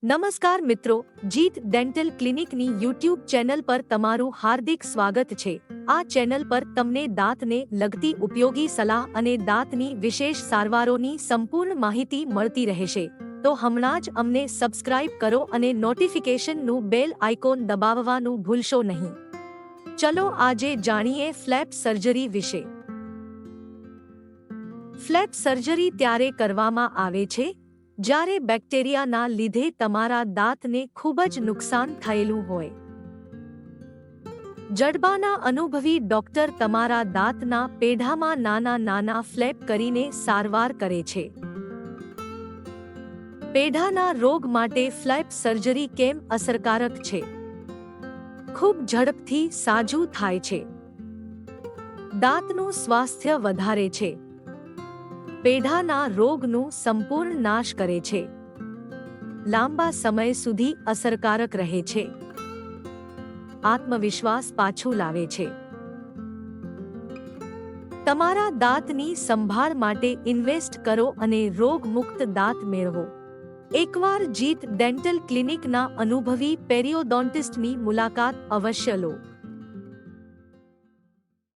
નમસ્કાર મિત્રો, જીત ડેન્ટલ ક્લિનિકની યુટ્યુબ ચેનલ પર તમારું હાર્દિક સ્વાગત છે। આ ચેનલ પર તમને દાંતને લગતી ઉપયોગી સલાહ અને દાંતની વિશેષ સારવારોની સંપૂર્ણ માહિતી મળતી રહેશે। તો હમણાં જ અમને સબસ્ક્રાઇબ કરો અને નોટિફિકેશનનું બેલ આઇકોન દબાવવાનું ભૂલશો નહીં। ચલો આજે જાણીએ ફ્લેપ સર્જરી વિશે। ફ્લેપ સર્જરી ત્યારે કરવામાં આવે છે જ્યારે બેક્ટેરિયાના લીધે તમારા દાંતને ખૂબ જ નુકસાન થયેલું હોય। જડબાના અનુભવી ડોક્ટર તમારા દાંતના પેઢામાં નાના નાના ફ્લેપ કરીને સારવાર કરે છે। પેઢાના રોગ માટે ફ્લેપ સર્જરી કેમ અસરકારક છે? ખૂબ ઝડપથી સાજું થાય છે, દાંતનું સ્વાસ્થ્ય વધારે છે, પેઢાના રોગનું સંપૂર્ણ નાશ કરે છે, લાંબા સમય સુધી અસરકારક રહે છે, આત્મવિશ્વાસ પાછું લાવે છે। તમારા દાંતની સંભાળ માટે ઇન્વેસ્ટ કરો અને રોગમુક્ત દાંત મેળવો। એકવાર જીત ડેન્ટલ ક્લિનિકના અનુભવી પેરિયોડોન્ટિસ્ટની મુલાકાત અવશ્ય લો।